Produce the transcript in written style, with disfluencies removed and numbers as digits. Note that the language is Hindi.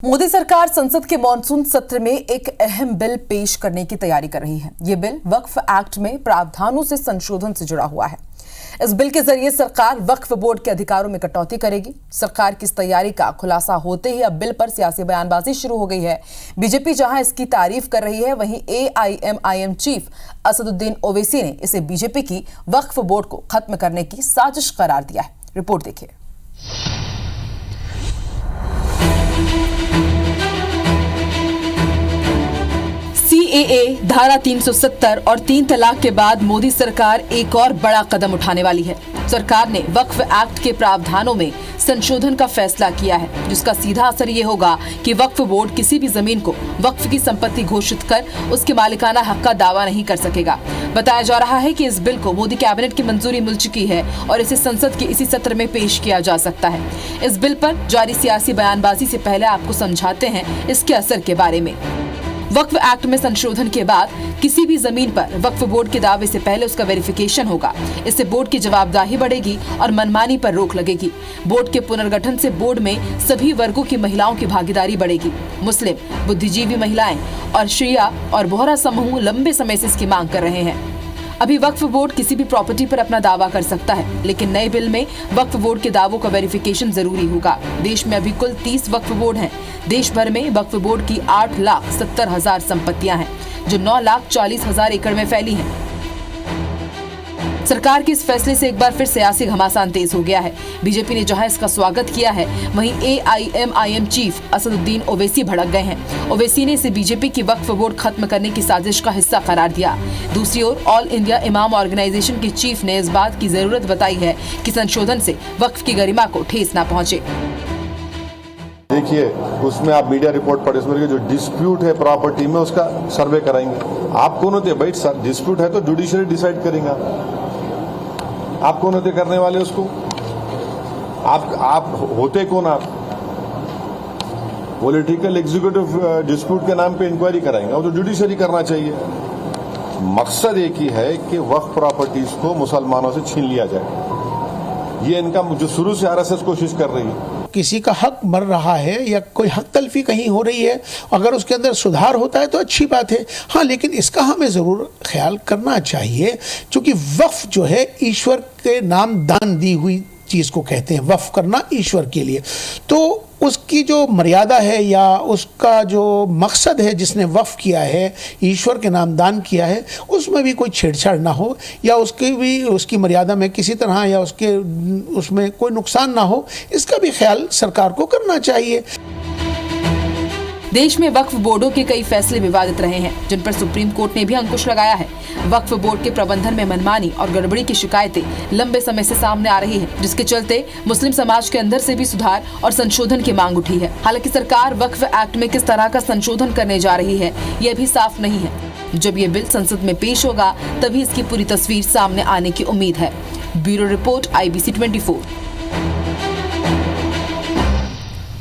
मोदी सरकार संसद के मॉनसून सत्र में एक अहम बिल पेश करने की तैयारी कर रही है। ये बिल वक्फ एक्ट में प्रावधानों से संशोधन से जुड़ा हुआ है। इस बिल के जरिए सरकार वक्फ बोर्ड के अधिकारों में कटौती करेगी। सरकार की इस तैयारी का खुलासा होते ही अब बिल पर सियासी बयानबाजी शुरू हो गई है। बीजेपी जहां इसकी तारीफ कर रही है, वहीं AIMIM चीफ असदुद्दीन ओवैसी ने इसे बीजेपी की वक्फ बोर्ड को खत्म करने की साजिश करार दिया है। रिपोर्ट देखिए। CAA, धारा 370 और 3 तलाक के बाद मोदी सरकार एक और बड़ा कदम उठाने वाली है। सरकार ने वक्फ एक्ट के प्रावधानों में संशोधन का फैसला किया है, जिसका सीधा असर ये होगा कि वक्फ बोर्ड किसी भी जमीन को वक्फ की संपत्ति घोषित कर उसके मालिकाना हक का दावा नहीं कर सकेगा। बताया जा रहा है कि इस बिल को मोदी कैबिनेट की मंजूरी मिल चुकी है और इसे संसद के इसी सत्र में पेश किया जा सकता है। इस बिल पर जारी सियासी बयानबाजी से पहले आपको समझाते हैं इसके असर के बारे में। वक्फ एक्ट में संशोधन के बाद किसी भी जमीन पर वक्फ बोर्ड के दावे से पहले उसका वेरिफिकेशन होगा। इससे बोर्ड की जवाबदेही बढ़ेगी और मनमानी पर रोक लगेगी। बोर्ड के पुनर्गठन से बोर्ड में सभी वर्गों की महिलाओं की भागीदारी बढ़ेगी। मुस्लिम, बुद्धिजीवी महिलाएं और शिया और बोहरा समूह लंबे समय से इसकी मांग कर रहे हैं। अभी वक्फ बोर्ड किसी भी प्रॉपर्टी पर अपना दावा कर सकता है, लेकिन नए बिल में वक्फ बोर्ड के दावों का वेरिफिकेशन जरूरी होगा। देश में अभी कुल 30 वक्फ बोर्ड हैं। देश भर में वक्फ बोर्ड की 8,70,000 संपत्तियां हैं, जो 9,40,000 एकड़ में फैली हैं। सरकार के इस फैसले से एक बार फिर सियासी घमासान तेज हो गया है। बीजेपी ने जहां इसका स्वागत किया है, वहीं AIMIM चीफ असदुद्दीन ओवैसी भड़क गए हैं। ओवैसी ने इसे बीजेपी की वक्फ बोर्ड खत्म करने की साजिश का हिस्सा करार दिया। दूसरी ओर ऑल इंडिया इमाम ऑर्गेनाइजेशन के चीफ ने इस बात की जरूरत बताई है कि संशोधन से वक्फ की गरिमा को ठेस न पहुंचे। देखिए, उसमें आप मीडिया रिपोर्ट पढ़े, उसमें जो डिस्प्यूट है प्रॉपर्टी में उसका सर्वे कराएंगे। आप कौन होते हैं भाई? डिस्प्यूट है तो जुडिशरी डिसाइड करेंगे। आप कौन होते करने वाले उसको? आप होते कौन? आप पॉलिटिकल एग्जीक्यूटिव डिस्प्यूट के नाम पे इंक्वायरी कराएंगे, और तो जुडिशरी करना चाहिए। मकसद एक ही है कि वक्फ प्रॉपर्टीज को मुसलमानों से छीन लिया जाए। ये इनका जो शुरू से RSS कोशिश कर रही है। किसी का हक मर रहा है या कोई हक तलफी कहीं हो रही है, अगर उसके अंदर सुधार होता है तो अच्छी बात है। हाँ, लेकिन इसका हमें ज़रूर ख्याल करना चाहिए, क्योंकि वक्फ जो है ईश्वर के नाम दान दी हुई चीज़ को कहते हैं। वक्फ करना ईश्वर के लिए, तो उसकी जो मर्यादा है या उसका जो मकसद है, जिसने वक्फ किया है, ईश्वर के नाम दान किया है, उसमें भी कोई छेड़छाड़ ना हो या उसकी मर्यादा में किसी तरह या उसमें कोई नुकसान ना हो, इसका भी ख्याल सरकार को करना चाहिए। देश में वक्फ बोर्डों के कई फैसले विवादित रहे हैं, जिन पर सुप्रीम कोर्ट ने भी अंकुश लगाया है। वक्फ बोर्ड के प्रबंधन में मनमानी और गड़बड़ी की शिकायतें लंबे समय से सामने आ रही हैं, जिसके चलते मुस्लिम समाज के अंदर से भी सुधार और संशोधन की मांग उठी है। हालांकि सरकार वक्फ एक्ट में किस तरह का संशोधन करने जा रही है, यह भी साफ नहीं है। जब ये बिल संसद में पेश होगा, तभी इसकी पूरी तस्वीर सामने आने की उम्मीद है। Bureau report, IBC 24।